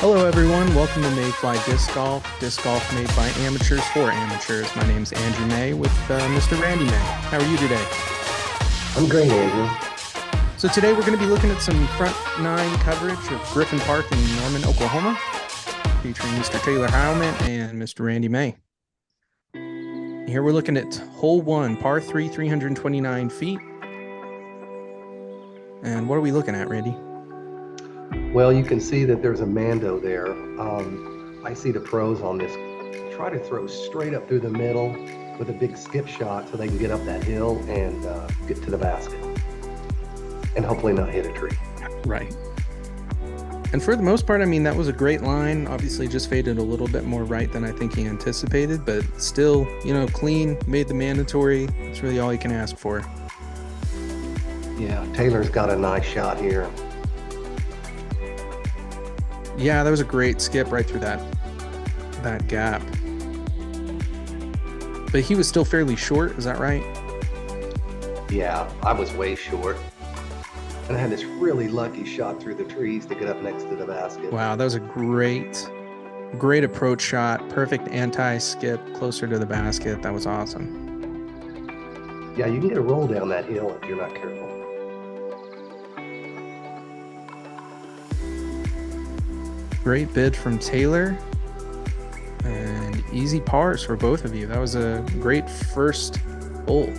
Hello, everyone. Welcome to Mayfly Disc Golf made by amateurs for amateurs. My name's Andrew May with Mr. Randy May. How are you today? I'm great, Andrew. So today we're going to be looking at some front nine coverage of Griffin Park in Norman, Oklahoma, featuring Mr. Taylor Heilman and Mr. Randy May. Here we're looking at hole one, par 3, 329 feet. And what are we looking at, Randy? Well, you can see that there's a Mando there. I see the pros on this try to throw straight up through the middle with a big skip shot so they can get up that hill and get to the basket and hopefully not hit a tree. Right. And for the most part, I mean, that was a great line. Obviously just faded a little bit more right than I think he anticipated, but still, clean, made the mandatory. That's really all you can ask for. Yeah, Taylor's got a nice shot here. Yeah, that was a great skip right through that gap. But he was still fairly short, is that right? Yeah, I was way short. And I had this really lucky shot through the trees to get up next to the basket. Wow, that was a great approach shot. Perfect anti-skip closer to the basket. That was awesome. Yeah, you can get a roll down that hill if you're not careful. Great bid from Taylor. And easy pars for both of you. That was a great first hole.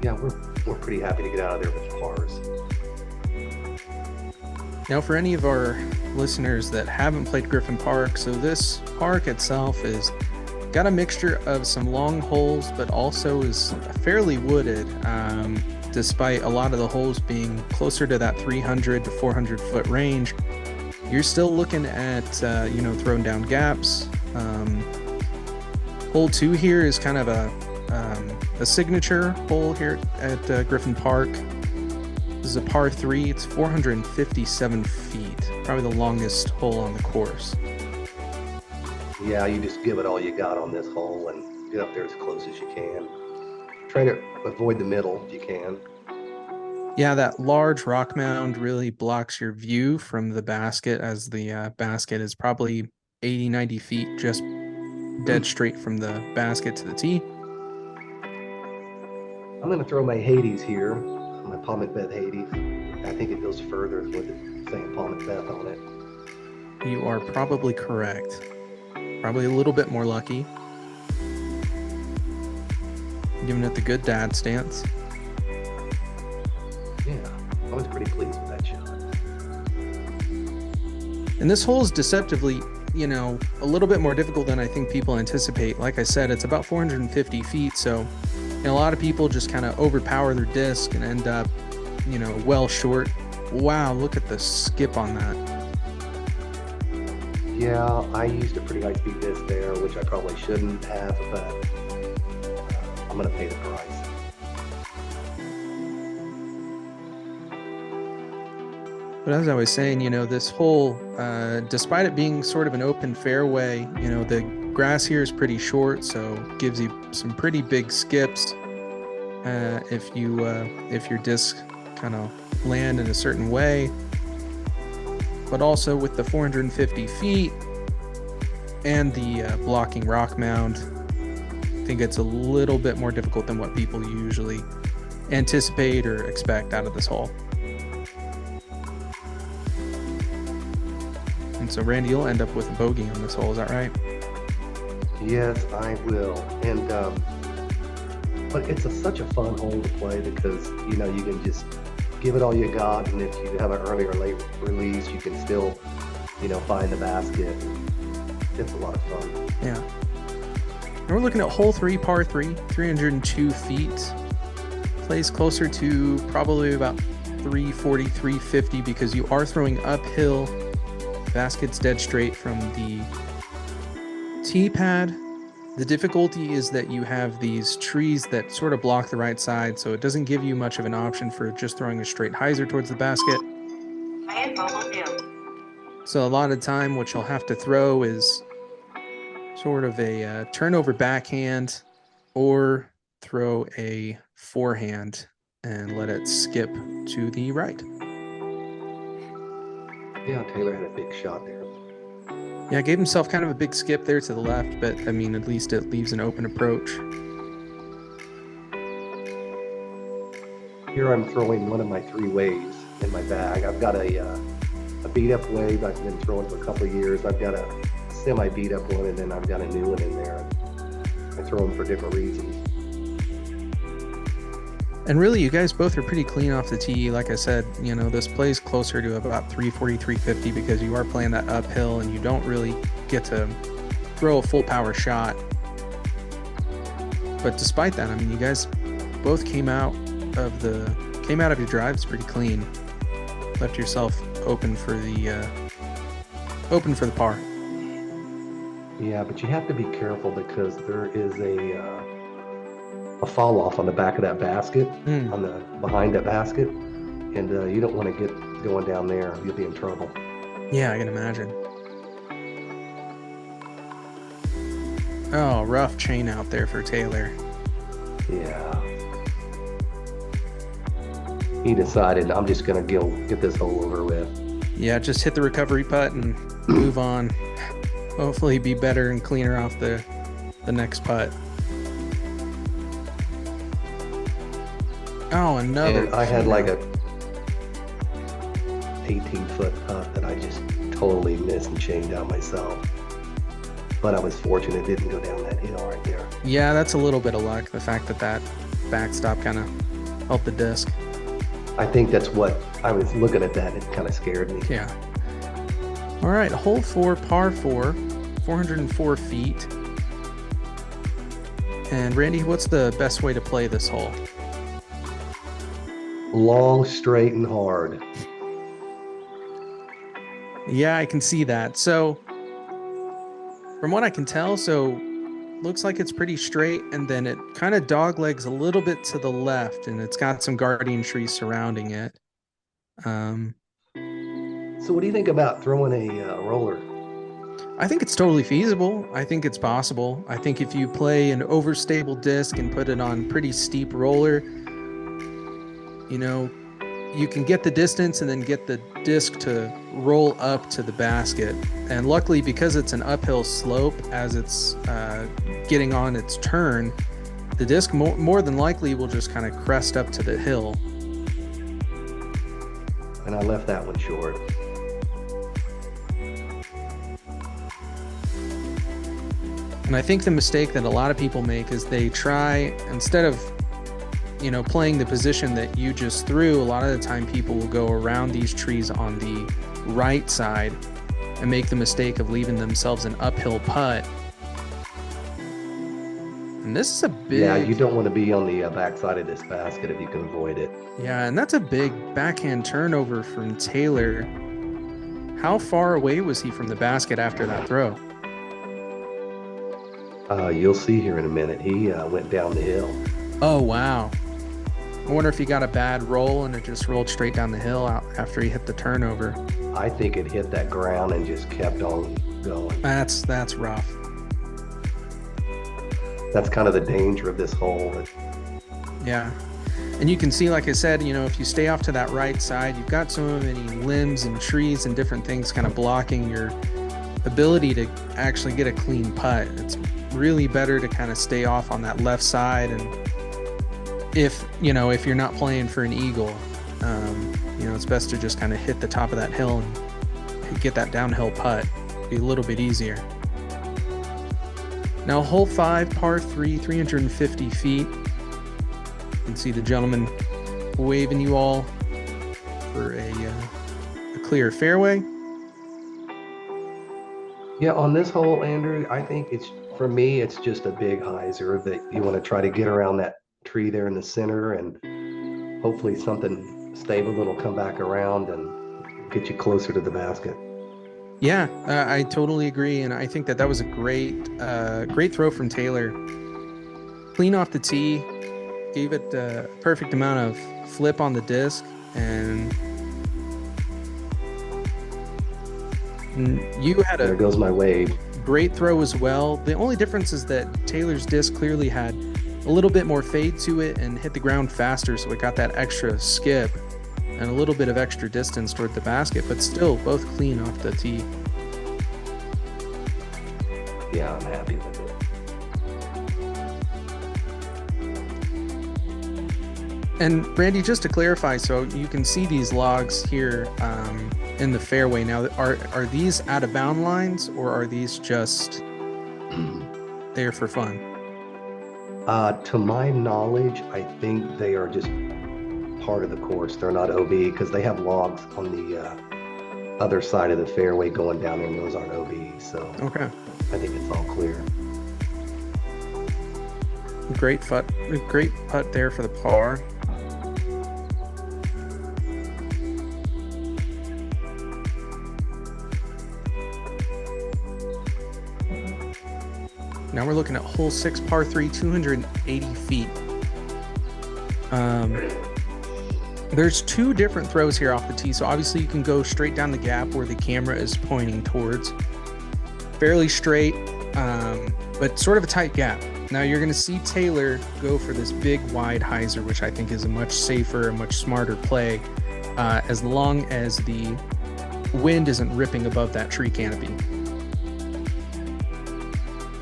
Yeah, we're pretty happy to get out of there with pars. Now, for any of our listeners that haven't played Griffin Park, so this park itself is got a mixture of some long holes, but also is fairly wooded, despite a lot of the holes being closer to that 300 to 400 foot range. You're still looking at, throwing down gaps. Hole 2 here is kind of a signature hole here at Griffin Park. This is a par 3. It's 457 feet, probably the longest hole on the course. Yeah, you just give it all you got on this hole and get up there as close as you can. Try to avoid the middle if you can. Yeah, that large rock mound really blocks your view from the basket, as the basket is probably 80, 90 feet just dead straight from the basket to the tee. I'm going to throw my Hades here, my Palmet Beth Hades. I think it goes further with it saying Palmet Beth on it. You are probably correct. Probably a little bit more lucky. Giving it the good dad stance. Yeah, I was pretty pleased with that shot. And this hole is deceptively, a little bit more difficult than I think people anticipate. Like I said, it's about 450 feet, so a lot of people just kind of overpower their disc and end up, well short. Wow, look at the skip on that. Yeah, I used a pretty high-speed disc there, which I probably shouldn't have, but I'm going to pay the price. But as I was saying, this hole, despite it being sort of an open fairway, the grass here is pretty short, so gives you some pretty big skips if your disc kind of land in a certain way. But also with the 450 feet and the blocking rock mound, I think it's a little bit more difficult than what people usually anticipate or expect out of this hole. And so, Randy, you'll end up with a bogey on this hole, is that right? Yes, I will. And but it's such a fun hole to play because you can just give it all you got, and if you have an early or late release, you can still find the basket. It's a lot of fun. Yeah. And we're looking at hole 3, par 3, 302 feet. Plays closer to probably about 340, 350 because you are throwing uphill. Basket's dead straight from the tee pad. The difficulty is that you have these trees that sort of block the right side, so it doesn't give you much of an option for just throwing a straight hyzer towards the basket. So a lot of time what you'll have to throw is sort of a turnover backhand or throw a forehand and let it skip to the right. Yeah, Taylor had a big shot there. Yeah, gave himself kind of a big skip there to the left, but I mean, at least it leaves an open approach. Here I'm throwing one of my 3 waves in my bag. I've got a beat up wave I've been throwing for a couple of years. I've got a semi beat up one, and then I've got a new one in there. I throw them for different reasons. And really, you guys both are pretty clean off the tee. Like I said, you know, this plays closer to about 340, 350 because you are playing that uphill and you don't really get to throw a full power shot. But despite that, I mean, you guys both came out of your drives pretty clean. Left yourself open for the par. Yeah, but you have to be careful because there is a fall off on the back of that basket, on the behind that basket, and you don't want to get going down there. You'll be in trouble. Yeah, I can imagine. Oh, rough chain out there for Taylor. Yeah. He decided, I'm just gonna get this hole over with. Yeah, just hit the recovery putt and move on. Hopefully be better and cleaner off the next putt. Oh, another. And I had like a 18-foot putt that I just totally missed and chained down myself. But I was fortunate it didn't go down that hill right there. Yeah, that's a little bit of luck. The fact that backstop kind of helped the disc. I think that's what I was looking at that. It kind of scared me. Yeah. All right, hole 4, par 4, 404 feet. And Randy, what's the best way to play this hole? Long, straight, and hard. Yeah, I can see that. So from what I can tell, looks like it's pretty straight, and then it kind of doglegs a little bit to the left, and it's got some guardian trees surrounding it. So what do you think about throwing a roller? I think it's totally feasible. I think it's possible. I think if you play an overstable disc and put it on pretty steep roller, you know, you can get the distance and then get the disc to roll up to the basket. And luckily, because it's an uphill slope as it's getting on its turn, the disc more than likely will just kind of crest up to the hill. And I left that one short. And I think the mistake that a lot of people make is they try, instead of, you know, playing the position that you just threw, a lot of the time people will go around these trees on the right side and make the mistake of leaving themselves an uphill putt. And this is a big... Yeah, you don't want to be on the backside of this basket if you can avoid it. Yeah, and that's a big backhand turnover from Taylor. How far away was he from the basket after that throw? You'll see here in a minute. He went down the hill. Oh, wow. I wonder if he got a bad roll and it just rolled straight down the hill out after he hit the turnover. I think it hit that ground and just kept on going. That's rough. That's kind of the danger of this hole. Yeah. And you can see, like I said, you know, if you stay off to that right side, you've got so many limbs and trees and different things kind of blocking your ability to actually get a clean putt. It's really better to kind of stay off on that left side. And if you're not playing for an eagle, it's best to just kind of hit the top of that hill and get that downhill putt. Be a little bit easier. Now, hole 5, par 3, 350 feet. You can see the gentleman waving you all for a clear fairway. Yeah, on this hole, Andrew, I think for me, it's just a big hyzer that you want to try to get around that tree there in the center, and hopefully something stable that'll come back around and get you closer to the basket. Yeah, I totally agree, and I think that was a great throw from Taylor. Clean off the tee, gave it a perfect amount of flip on the disc, and you had there goes my wave. Great throw as well. The only difference is that Taylor's disc clearly had a little bit more fade to it and hit the ground faster, so it got that extra skip. and a little bit of extra distance toward the basket, but still both clean off the tee. Yeah, I'm happy with it. And Randy, just to clarify, so you can see these logs here in the fairway. Now, are these out of bound lines, or are these just there for fun? To my knowledge, I think they are just part of the course. They're not OB because they have logs on the other side of the fairway going down there, and those aren't OB. So Okay. I think it's all clear. Great putt there for the par. Now we're looking at hole 6, par 3, 280 feet. There's two different throws here off the tee. So obviously you can go straight down the gap where the camera is pointing towards. Fairly straight, but sort of a tight gap. Now you're going to see Taylor go for this big wide hyzer, which I think is a much safer, a much smarter play, as long as the wind isn't ripping above that tree canopy.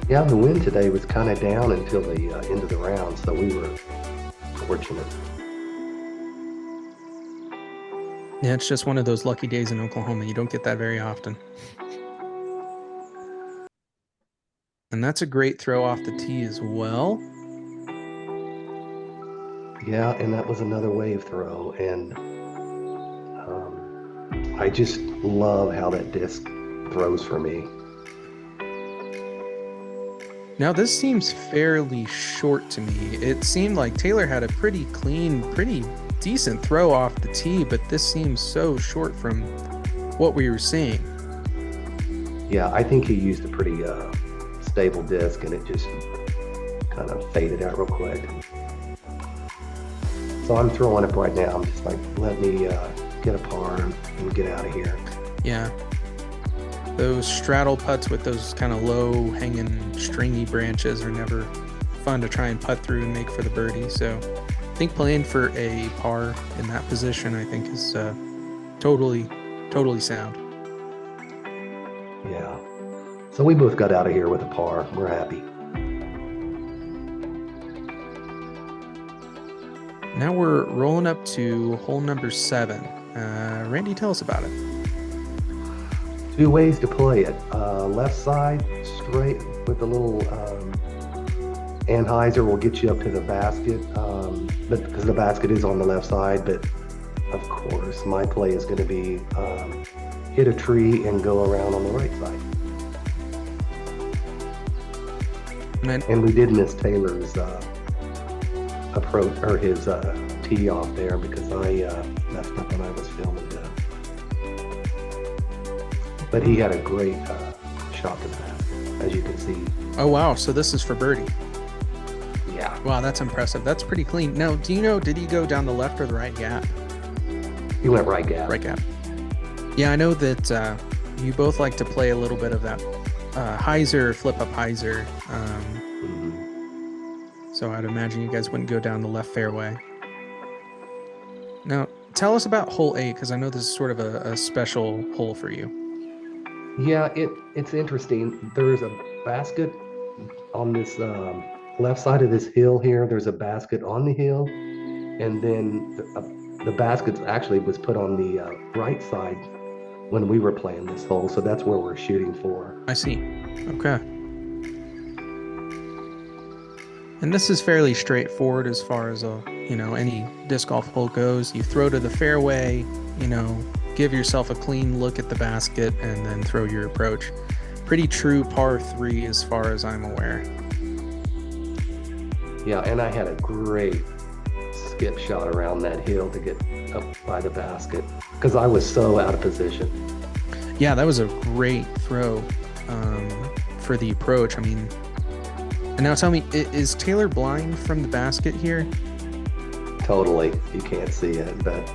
Yeah, the wind today was kind of down until the end of the round, so we were fortunate. Yeah, it's just one of those lucky days in Oklahoma. You don't get that very often. And that's a great throw off the tee as well. Yeah, and that was another wave throw, and I just love how that disc throws for me. Now this seems fairly short to me. It seemed like Taylor had a pretty clean, pretty decent throw off the tee, but this seems so short from what we were seeing. Yeah, I think he used a pretty stable disc, and it just kind of faded out real quick. So I'm throwing it right now. I'm just like, let me get a par and get out of here. Yeah. Those straddle putts with those kind of low hanging stringy branches are never fun to try and putt through and make for the birdie. So I think playing for a par in that position, I think, is totally sound. Yeah. So we both got out of here with a par. We're happy. Now we're rolling up to hole number 7. Randy, tell us about it. Two ways to play it. Left side, straight with a little anhyzer will get you up to the basket, but because the basket is on the left side. But of course, my play is going to be hit a tree and go around on the right side. And we did miss Taylor's approach, or his tee off there, because I messed up when I was filming it. But he had a great shot to the basket, as you can see. Oh, wow. So this is for birdie. Yeah. Wow, that's impressive. That's pretty clean. Now, do you know, did he go down the left or the right gap? He went right gap. Right gap. Yeah, I know that you both like to play a little bit of that hyzer, flip up hyzer. So I'd imagine you guys wouldn't go down the left fairway. Now, tell us about hole 8, because I know this is sort of a special hole for you. Yeah, it's interesting. There's a basket on this left side of this hill here. There's a basket on the hill, and then the basket actually was put on the right side when we were playing this hole. So that's where we're shooting for. I see. Okay. And this is fairly straightforward as far as any disc golf hole goes. You throw to the fairway, give yourself a clean look at the basket, and then throw your approach. Pretty true par 3 as far as I'm aware. Yeah, and I had a great skip shot around that hill to get up by the basket because I was so out of position. Yeah, that was a great throw for the approach. I mean, and now tell me, is Taylor blind from the basket here? Totally. You can't see it, but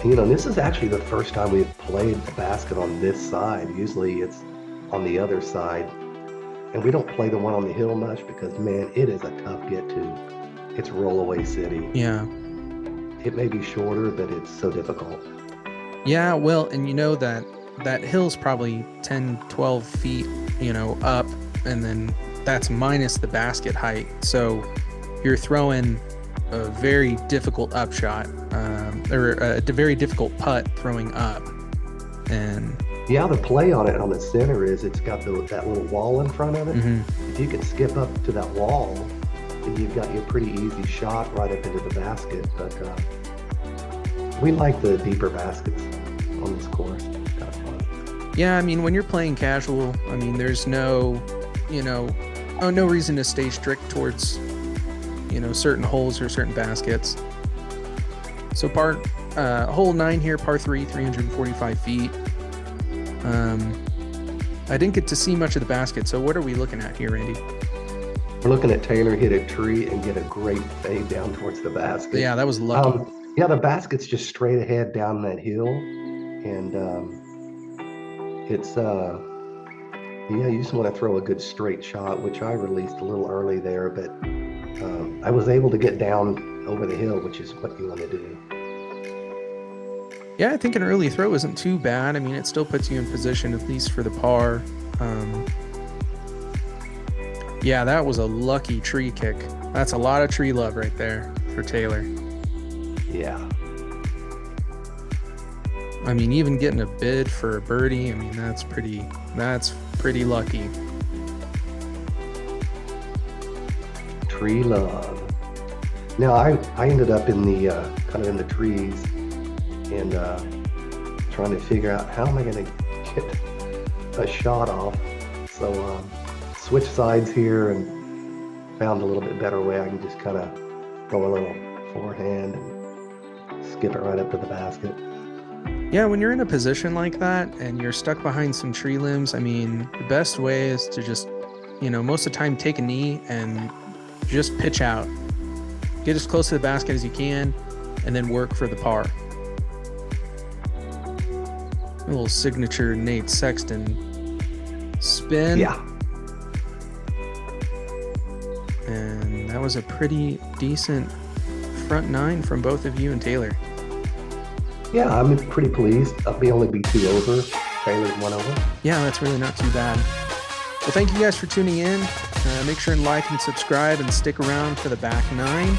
this is actually the first time we've played the basket on this side. Usually it's on the other side, and we don't play the one on the hill much because, man, it is a tough get to. It's rollaway city. Yeah. it may be shorter, but it's so difficult. Yeah, well, and you know that hill's probably 10, 12 feet, up, and then that's minus the basket height. So you're throwing a very difficult upshot, or a very difficult putt throwing up. And Yeah, the play on it on the center is it's got that little wall in front of it. mhm. If you can skip up to that wall, then you've got your pretty easy shot right up into the basket. But we like the deeper baskets on this course. It's kind of fun. Yeah, I mean, when you're playing casual, I mean, there's no reason to stay strict towards, certain holes or certain baskets. So hole 9 here, par 3, 345 feet. I didn't get to see much of the basket. So what are we looking at here, Randy? We're looking at Taylor hit a tree and get a great fade down towards the basket. Yeah, that was lucky. Yeah, the basket's just straight ahead down that hill, and it's you just want to throw a good straight shot, which I released a little early there, but I was able to get down over the hill, which is what you want to do. Yeah, I think an early throw isn't too bad. I mean, it still puts you in position, at least for the par. Yeah, that was a lucky tree kick. That's a lot of tree love right there for Taylor. Yeah. I mean, even getting a bid for a birdie, I mean, that's pretty lucky. Tree love. Now I ended up in the kind of in the trees and trying to figure out how am I going to get a shot off. So switched sides here and found a little bit better way. I can just kind of throw a little forehand and skip it right up to the basket. Yeah, when you're in a position like that and you're stuck behind some tree limbs, I mean, the best way is to just, most of the time take a knee and just pitch out. Get as close to the basket as you can and then work for the par. A little signature Nate Sexton spin. Yeah. And that was a pretty decent front 9 from both of you and Taylor. Yeah, I'm pretty pleased. I'll only be 2 over. Taylor's 1 over. Yeah, that's really not too bad. Well, thank you guys for tuning in. Make sure and like and subscribe and stick around for the back 9.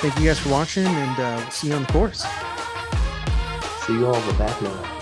Thank you guys for watching, and we'll see you on the course. See you all in the back 9.